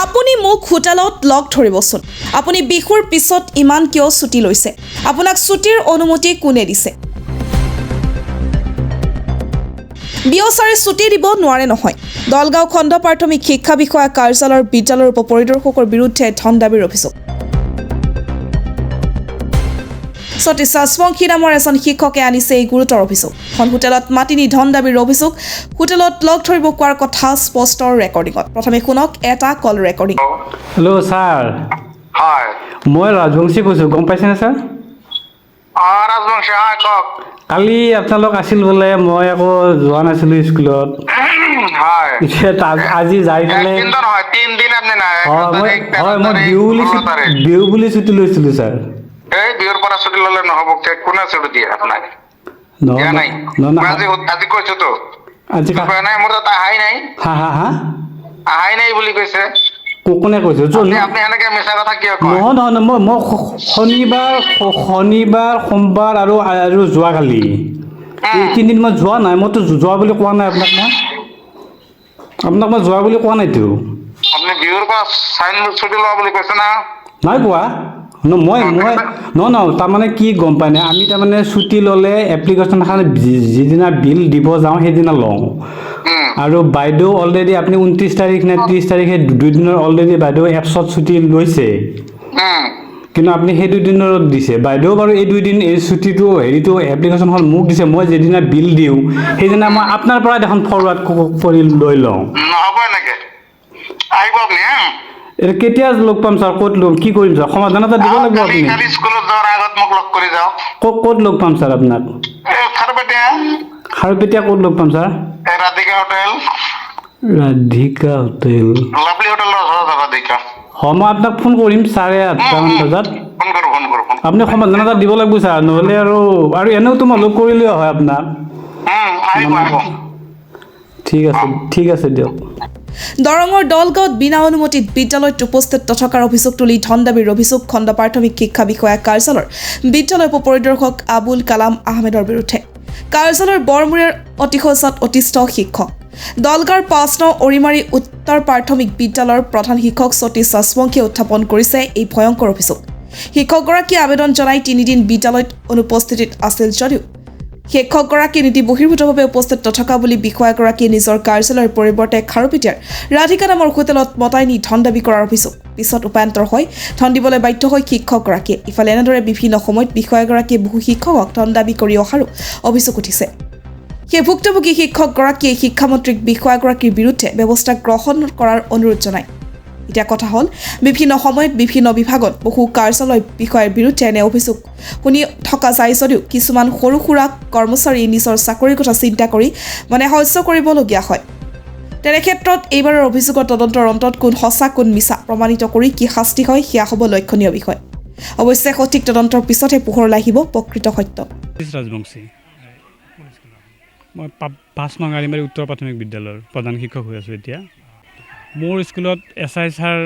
আপুনি মোক হোটেলত লগ ধৰিবচোন। আপুনি বিহুৰ পিছত ইমান কিয় ছুটি লৈছে? আপোনাক ছুটিৰ অনুমতি কোনে দিছে? বিঅচাৰে ছুটি দিব নোৱাৰে নহয়। দলগাঁও খণ্ড প্ৰাথমিক শিক্ষা বিষয়া কাৰ্যালয়ৰ বিদ্যালয়ৰ উপ পৰিদৰ্শকৰ বিৰুদ্ধে ধন দাবীৰ অভিযোগ। সতীশ ৰাজবংশী নামৰ এজন শিক্ষকে আনিছে এই গুৰুতৰ অভিযোগ। এখন হোটেলত মাতি নি ধন দাবীৰ অভিযোগ। হোটেলত লগ ধৰিব কোৱাৰ কথা স্পষ্ট ৰেকৰ্ডিঙত। প্ৰথমে শুনক এটা কল ৰেকৰ্ডিং। হেল্ল' ছাৰ, হয় মই ৰাজবংশী কৈছোঁ, গম পাইছেনে ছাৰ? ৰাজবংশী, হয় কওক। কালি আপোনালোক আছিল বোলে, মই আকৌ যোৱা নাছিলোঁ স্কুলত। হয় এতিয়া আজি যাই পেলাই একদিন নহয় 3 দিন আপনি নাই মই বিহু বুলি ছুটি লৈছিলোঁ ছাৰ। এই বিহুৰ পৰা ছুটি ললে নহব। কোনে ছুটি দিয়ে আপোনাক? দিয়া নাই। আজি কৈছো তো, আজি কোৱা নাই, মোৰ তাত আহাই নাই। আহাই নাই বুলি কৈছে। কোনে কৈছে? আপনি এনেকে মিছা কথা কিয় কয়? নহয় মই শনিবাৰ সোমবাৰ আৰু যোৱাকালি এই 3 দিন মই যোৱা নাই। মইতো যোৱা বুলি কোৱা নাই আপোনাক মই যোৱা বুলি কোৱা নাইতো। আপুনি বিহুৰ পৰা ছুটি লোৱা বুলি কৈছে না? নাই পোৱা। মই তাৰমানে কি গম পাই নাই, আমি তাৰমানে ছুটি ল'লে এপ্লিকেশ্যন এখন যিদিনা বিল দিব যাওঁ সেইদিনা লওঁ। আৰু বাইদেউ অলৰেডি আপুনি 29 তাৰিখ নে 30 তাৰিখে 2 দিনৰ অলৰেডি বাইদেউ এপছত ছুটি লৈছে। কিন্তু আপুনি সেই 2 দিনৰ দিছে। বাইদেউ বাৰু এই 2 দিন এই ছুটিটো এপ্লিকেশ্যনখন মোক দিছে। মই যিদিনা বিল দিওঁ সেইদিনা মই আপোনাৰ পৰা দেখোন ফৰৱাৰ্ড কৰি লৈ লওঁ। নহব এনেকে। আহিব আপুনি। এতিয়া কেতিয়া লগ পাম ছাৰ? ক'ত লগ কি কৰিম ছাৰ? সমাধান এটা দিব লাগিব আপুনি। কালি স্কুলত যোৱাৰ আগত মোক লগ কৰি যাওক। ক'ত লগ পাম ছাৰ আপোনাক? খাৰুপেটীয়া ক'ত লগ পাম sir? Radhika hotel. Radhika hotel, lovely হোটেলৰ ওচৰত ৰাধিকা। মই আপোনাক ফোন কৰিম 8:30মান বজাত। ফোন কৰো। আপুনি সমাধান এটা দিব লাগিব ছাৰ, নহ'লে আৰু এনেওতো মই লগ কৰিলেও হয় আপোনাক। আহিব। ঠিক আছে দিয়ক। দৰঙৰ দলগাঁৱত বিনা অনুমতিত বিদ্যালয়ত উপস্থিত নথকাৰ অভিযোগ তুলি ধন দাবীৰ অভিযোগ খণ্ড প্ৰাথমিক শিক্ষা বিষয়া কাৰ্যালয়ৰ বিদ্যালয় উপ পৰিদৰ্শক আবুল কালাম আহমেদৰ বিৰুদ্ধে। কাৰ্যালয়ৰ বৰমূৰীয়াৰ অতিশয্যত অতিষ্ঠ শিক্ষক। দলগাঁৱৰ 5 নং অৰিমাৰী উত্তৰ প্ৰাথমিক বিদ্যালয়ৰ প্ৰধান শিক্ষক সতীশ ৰাজবংশীয়ে উত্থাপন কৰিছে এই ভয়ংকৰ অভিযোগ। শিক্ষকগৰাকীয়ে আবেদন জনাই 3 দিন বিদ্যালয়ত অনুপস্থিতিত আছিল যদিও শিক্ষকগৰাকী নীতি বহিৰ্ভূতভাৱে উপস্থিত নথকা বুলি বিষয়াগৰাকীয়ে নিজৰ কাৰ্যালয়ৰ পৰিৱৰ্তে খাৰুপেটীয়াৰ ৰাধিকা নামৰ হোটেলত মতাই নি ধন দাবী কৰাৰ অভিযোগ। পিছত উপায়ন্তৰ হয় ধন দিবলৈ বাধ্য হয় শিক্ষকগৰাকীয়ে। ইফালে এনেদৰে বিভিন্ন সময়ত বিষয়াগৰাকীয়ে বহু শিক্ষকক ধন দাবী কৰি অহাৰো অভিযোগ উঠিছে। সেই ভুক্তভোগী শিক্ষকগৰাকীয়ে শিক্ষামন্ত্ৰীক বিষয়াগৰাকীৰ বিৰুদ্ধে ব্যৱস্থা গ্ৰহণ কৰাৰ অনুৰোধ জনায়। এতিয়া কথা হ'ল, বিভিন্ন সময়ত বিভিন্ন বিভাগত বহু কাৰ্যালয় বিষয়াৰ বিৰুদ্ধে এনে অভিযোগ শুনি থকা যায় যদিও কিছুমান সৰু সুৰা কৰ্মচাৰীয়ে নিজৰ চাকৰিৰ কথা চিন্তা কৰি সহ্য কৰিবলগীয়া হয়। তেনেক্ষেত্ৰত এইবাৰৰ অভিযোগৰ তদন্তৰ অন্তত কোন সঁচা কোন মিছা প্ৰমাণিত কৰি কি শাস্তি হয় সেয়া হ'ব লক্ষণীয় বিষয়। অৱশ্যে সঠিক তদন্তৰ পিছতহে পোহৰলৈ আহিব প্ৰকৃত সত্য। ৰাজবংশী, মই 5 নং অৰিমাৰী উত্তৰ প্ৰাথমিক বিদ্যালয়ৰ প্ৰধান শিক্ষক হৈ আছোঁ এতিয়া। মোৰ স্কুলত SI ছাৰ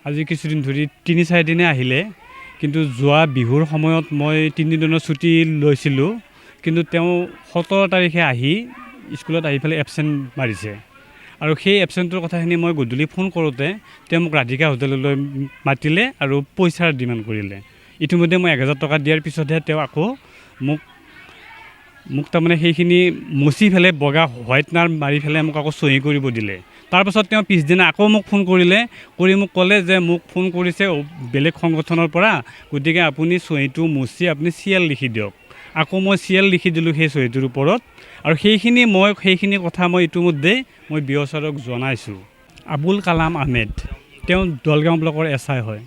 আজি কিছুদিন ধৰি 3-4 দিনে আহিলে, কিন্তু যোৱা বিহুৰ সময়ত মই 3 দিনৰ ছুটি লৈছিলোঁ। কিন্তু তেওঁ 17 তাৰিখে আহি স্কুলত আহি পেলাই এবচেণ্ট মাৰিছে। আৰু সেই এবচেণ্টৰ কথাখিনি মই গধূলি ফোন কৰোঁতে তেওঁ মোক ৰাধিকা হোটেললৈ মাতিলে আৰু পইচাৰ ডিমাণ্ড কৰিলে। ইতিমধ্যে মই 1000 টকা দিয়াৰ পিছতহে তেওঁ আকৌ মোক তাৰমানে সেইখিনি মচি পেলাই বগা হোৱাইটনাৰ মাৰি পেলাই মোক আকৌ চহী কৰিব দিলে। তাৰপাছত তেওঁ পিছদিনা আকৌ মোক ফোন কৰিলে, কৰি মোক ক'লে যে মোক ফোন কৰিছে বেলেগ সংগঠনৰ পৰা, গতিকে আপুনি চহীটো মচি আপুনি CL লিখি দিয়ক। আকৌ মই CL লিখি দিলোঁ সেই চহীটোৰ ওপৰত। আৰু সেইখিনি কথা মই ইতিমধ্যে বিঅচাৰক জনাইছোঁ। আবুল কালাম আহমেদ, তেওঁ দলগাঁও ব্লকৰ SI হয়।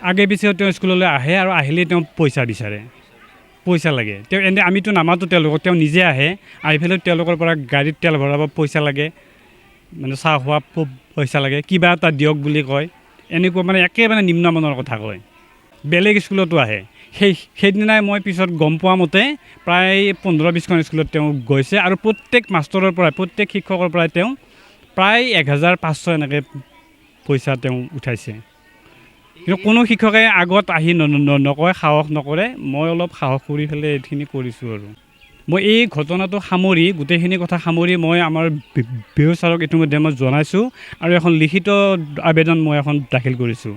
আগে পিছেও তেওঁ স্কুললৈ আহে আৰু আহিলেই তেওঁ পইচা বিচাৰে, পইচা লাগে। তেওঁ আমিতো নামাতো তেওঁলোকক, তেওঁ নিজে আহি পেলাই তেওঁলোকৰ পৰা গাড়ীত তেল ভৰাব পইচা লাগে, চাহ খোৱা পইচা লাগে, কিবা এটা দিয়ক বুলি কয়। এনেকুৱা একেবাৰে নিম্নমানৰ কথা কয়। বেলেগ স্কুলতো আহে। সেইদিনাই মই পিছত গম পোৱা মতে প্ৰায় 15-20খন স্কুলত তেওঁ গৈছে আৰু প্ৰত্যেক মাষ্টৰৰ পৰা প্ৰত্যেক শিক্ষকৰ পৰাই তেওঁ প্ৰায় 1500 এনেকৈ পইচা তেওঁ উঠাইছে। কিন্তু কোনো শিক্ষকে আগত আহি নকয়, সাহস নকৰে। মই অলপ সাহস কৰি পেলাই এইখিনি কৰিছোঁ আৰু মই এই ঘটনাটো সামৰি গোটেইখিনি কথা সামৰি মই আমাৰ বিহু ছাৰক ইতিমধ্যে মই জনাইছোঁ আৰু এখন লিখিত আবেদন মই এখন দাখিল কৰিছোঁ।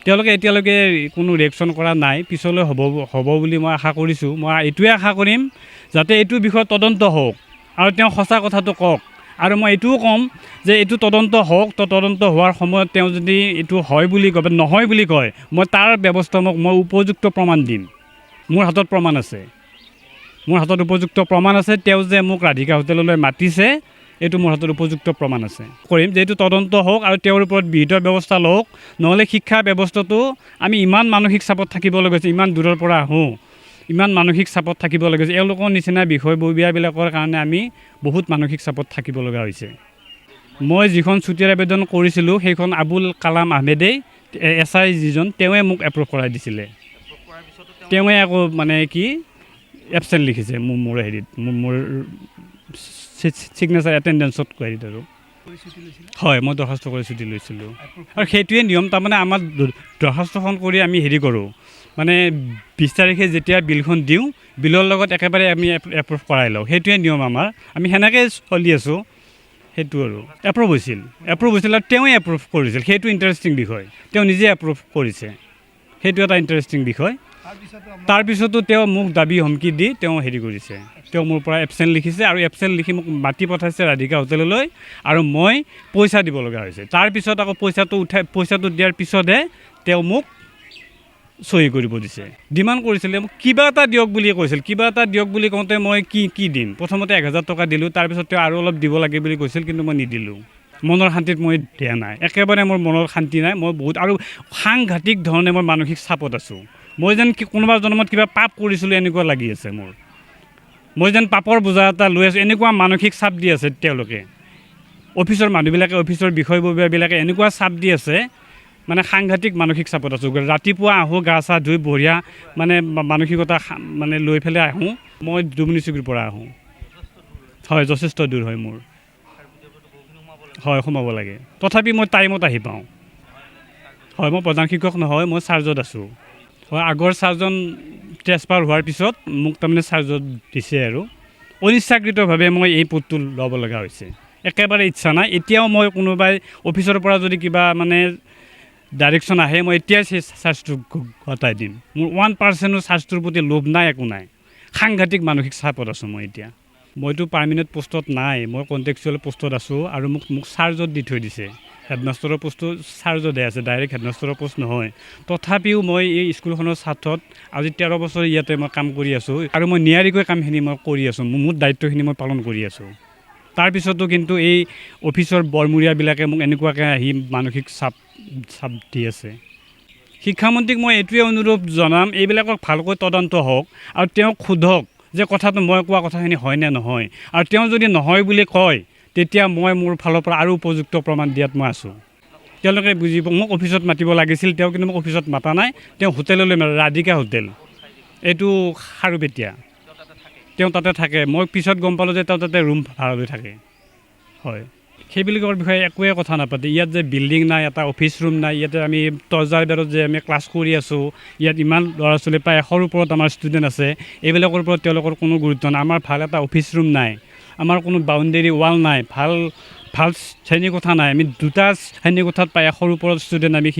তেওঁলোকে এতিয়ালৈকে কোনো ৰিয়েকশ্যন কৰা নাই, পিছলৈ হ'ব বুলি মই আশা কৰিছোঁ। মই এইটোৱে আশা কৰিম যাতে এইটো বিষয়ত তদন্ত হওক আৰু তেওঁ সঁচা কথাটো কওক। আৰু মই এইটোও ক'ম যে এইটো তদন্ত হওক, তদন্ত হোৱাৰ সময়ত তেওঁ যদি এইটো হয় বুলি কয় বা নহয় বুলি কয়, মই তাৰ ব্যৱস্থা মই উপযুক্ত প্ৰমাণ দিম। মোৰ হাতত প্ৰমাণ আছে, উপযুক্ত প্ৰমাণ আছে। তেওঁ যে মোক ৰাধিকা হোটেললৈ মাতিছে, এইটো মোৰ হাতত উপযুক্ত প্ৰমাণ আছে। কৰিম যে এইটো তদন্ত হওক আৰু তেওঁৰ ওপৰত বিহিত ব্যৱস্থা লওক। নহ'লে শিক্ষা ব্যৱস্থাটো আমি ইমান মানসিক চাপত থাকিব লাগিছে, ইমান দূৰৰ পৰা আহোঁ, ইমান মানসিক চাপত থাকিব লাগিছে। এওঁলোকৰ নিচিনা বিষয়ববীয়াবিলাকৰ কাৰণে আমি বহুত মানসিক চাপত থাকিব লগা হৈছে। মই যিখন ছুটিৰ আবেদন কৰিছিলোঁ সেইখন আবুল কালাম আহমেদেই, SI যিজন, তেওঁৱে মোক এপ্ৰুভ কৰাই দিছিলে। তেওঁৱে আকৌ মানে কি এবচেণ্ট লিখিছে মোৰ হেৰিত, মোৰ ছিগনেচাৰ এটেণ্ডেঞ্চত হেৰিত আৰু। হয়, মই দৰখাস্ত কৰি ছুটি লৈছিলোঁ আৰু সেইটোৱে নিয়ম। তাৰমানে আমাৰ দৰখাস্তখন কৰি আমি হেৰি কৰোঁ, মানে 20 তাৰিখে যেতিয়া বিলখন দিওঁ, বিলৰ লগত একেবাৰে আমি এপ্ৰুভ কৰাই লওঁ। সেইটোৱে নিয়ম আমাৰ, আমি সেনেকৈ চলি আছোঁ। সেইটো আৰু এপ্ৰুভ হৈছিল আৰু তেওঁৱে এপ্ৰুভ কৰিছিল। সেইটো ইণ্টাৰেষ্টিং বিষয়, তেওঁ নিজে এপ্ৰুভ কৰিছে, সেইটো এটা ইণ্টাৰেষ্টিং বিষয়। তাৰপিছতো তেওঁ মোক দাবী হুমকি দি তেওঁ হেৰি কৰিছে, তেওঁ মোৰ পৰা এবচেণ্ট লিখিছে আৰু এবচেণ্ট লিখি মোক মাতি পঠাইছে ৰাধিকা হোটেললৈ আৰু মই পইচা দিব লগা হৈছে। তাৰপিছত আকৌ পইচাটো দিয়াৰ পিছতহে তেওঁ মোক চহী কৰিব দিছে। ডিমাণ্ড কৰিছিলে মোক কিবা এটা দিয়ক বুলি কৈছিল। কিবা এটা দিয়ক বুলি কওঁতে মই কি দিম? প্ৰথমতে 1000 টকা দিলোঁ, তাৰপিছত তেওঁ আৰু অলপ দিব লাগে বুলি কৈছিল, কিন্তু মই নিদিলোঁ। মনৰ শান্তিত মই দিয়া নাই, একেবাৰে মোৰ মনৰ শান্তি নাই। মই বহুত আৰু সাংঘাতিক ধৰণে মই মানসিক চাপত আছোঁ। মই যেন কোনোবা জন্মত কিবা পাপ কৰিছিলোঁ এনেকুৱা লাগি আছে মোৰ। মই যেন পাপৰ বোজা এটা লৈ আছোঁ, এনেকুৱা মানসিক চাপ দি আছে তেওঁলোকে। অফিচৰ মানুহবিলাকে, অফিচৰ বিষয়ববীয়াবিলাকে এনেকুৱা চাপ দি আছে, মানে সাংঘাতিক মানসিক চাপত আছোঁ। ৰাতিপুৱা আহোঁ, গা চা ধুই বঢ়িয়া মানে মানসিকতা মানে লৈ পেলাই আহোঁ। মই দুমনিচুকীৰ পৰা আহোঁ। হয়, যথেষ্ট দূৰ হয় মোৰ। হয়, সোমাব লাগে। তথাপি মই টাইমত আহি পাওঁ। হয়, মই প্ৰধান শিক্ষক নহয়, মই চাৰ্জত আছোঁ। হয়, আগৰ চাৰ্জন ট্ৰেন্সফাৰ হোৱাৰ পিছত মোক তাৰমানে চাৰ্জত দিছে আৰু অনিচ্ছাকৃতভাৱে মই এই পদটো ল'ব লগা হৈছে। একেবাৰে ইচ্ছা নাই। এতিয়াও মই কোনোবাই অফিচৰ পৰা যদি কিবা মানে ডাইৰেকশ্যন আহে, মই এতিয়াই সেই চাৰ্জটো ঘটাই দিম। মোৰ 1% চাৰ্জটোৰ প্ৰতি লোভ নাই, একো নাই। সাংঘাতিক মানসিক চাপত আছোঁ মই এতিয়া। মইতো পাৰ্মানেণ্ট পোষ্টত নাই, মই কণ্টেক্সুৱেল পোষ্টত আছোঁ আৰু মোক চাৰ্জত দি থৈ দিছে। হেডমাষ্টাৰৰ পোষ্টটো চাৰ্জতহে আছে, ডাইৰেক্ট হেডমাষ্টাৰৰ পোষ্ট নহয়। তথাপিও মই এই স্কুলখনৰ স্বাৰ্থত আজি 13 বছৰ ইয়াতে মই কাম কৰি আছোঁ আৰু মই নিয়াৰিকৈ কামখিনি মই কৰি আছোঁ। মোৰ দায়িত্বখিনি মই পালন কৰি আছোঁ। তাৰপিছতো কিন্তু এই অফিচৰ বৰমূৰীয়াবিলাকে মোক এনেকুৱাকৈ আহি মানসিক চাপ দি আছে। শিক্ষামন্ত্ৰীক মই এইটোৱে অনুৰোধ জনাম, এইবিলাকক ভালকৈ তদন্ত হওক আৰু তেওঁক সোধক যে কথাটো মই কোৱা কথাখিনি হয় নে নহয়। আৰু তেওঁ যদি নহয় বুলি কয়, তেতিয়া মই মোৰ ফালৰ পৰা আৰু উপযুক্ত প্ৰমাণ দিয়াত মই আছোঁ। তেওঁলোকে বুজিব। মোক অফিচত মাতিব লাগিছিল, তেওঁ কিন্তু মোক অফিচত মাতা নাই। তেওঁ হোটেললৈ ৰাধিকা হোটেল, এইটো খাৰুপেটীয়া, তেওঁ তাতে থাকে। মই পিছত গম পালোঁ যে তেওঁ তাতে ৰুম ভাড়া লৈ থাকে। হয়, সেইবিলাকৰ বিষয়ে একোৱে কথা নাপাতে। ইয়াত যে বিল্ডিং নাই, এটা অফিচ ৰুম নাই, ইয়াতে আমি তৰ্জাৰ বেৰত যে আমি ক্লাছ কৰি আছোঁ, ইয়াত ইমান ল'ৰা ছোৱালী প্ৰায় 100ৰ ওপৰত আমাৰ ষ্টুডেণ্ট আছে, এইবিলাকৰ ওপৰত তেওঁলোকৰ কোনো গুৰুত্ব নাই। আমাৰ ভাল এটা অফিচ ৰুম নাই, আমাৰ কোনো বাউণ্ডেৰী ৱাল নাই, ভাল শ্ৰেণীকোঠা নাই। আমি 2টা শ্ৰেণীকোঠাত প্ৰায় 100ৰ ওপৰত ষ্টুডেণ্ট আমি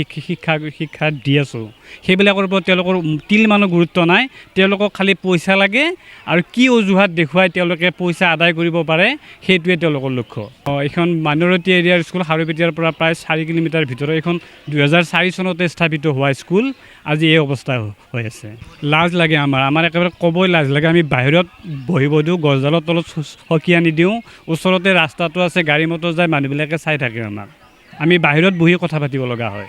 শিক্ষা দি আছোঁ। সেইবিলাকৰ ওপৰত তেওঁলোকৰ তিলমানো গুৰুত্ব নাই। তেওঁলোকক খালি পইচা লাগে আৰু কি অজুহাত দেখুৱাই তেওঁলোকে পইচা আদায় কৰিব পাৰে, সেইটোৱে তেওঁলোকৰ লক্ষ্য। এইখন মাইনৰিটি এৰিয়াৰ স্কুল, খাৰুপেটীয়াৰ পৰা প্ৰায় 4 কিলোমিটাৰ ভিতৰত। এইখন 2004 চনতে স্থাপিত হোৱা স্কুল, আজি এই অৱস্থা হৈ আছে। লাজ লাগে আমাৰ একেবাৰে ক'বই লাজ লাগে। আমি বাহিৰত বহিব দিওঁ, গছডালৰ তলত চকী আনি দিওঁ, ওচৰতে ৰাস্তাটো আছে, গাড়ী মটৰ যায়, মানুহবিলাকে চাই থাকে আমাক। আমি বাহিৰত বহি কথা পাতিব লগা হয়।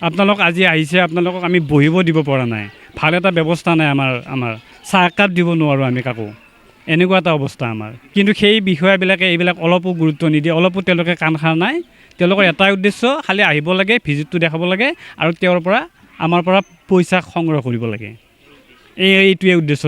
আপোনালোক আজি আহিছে, আপোনালোকক আমি বহিব দিব পৰা নাই, ভাল এটা ব্যৱস্থা নাই আমাৰ চাহ একাপ দিব নোৱাৰোঁ আমি কাকো, এনেকুৱা এটা অৱস্থা আমাৰ। কিন্তু সেই বিষয়াবিলাকে এইবিলাক অলপো গুৰুত্ব নিদিয়ে, অলপো তেওঁলোকে কাণ সাৰ নাই। তেওঁলোকৰ এটাই উদ্দেশ্য, খালি আহিব লাগে, ভিজিটটো দেখাব লাগে আৰু আমাৰ পৰা পইচা সংগ্ৰহ কৰিব লাগে। এইটোৱে উদ্দেশ্য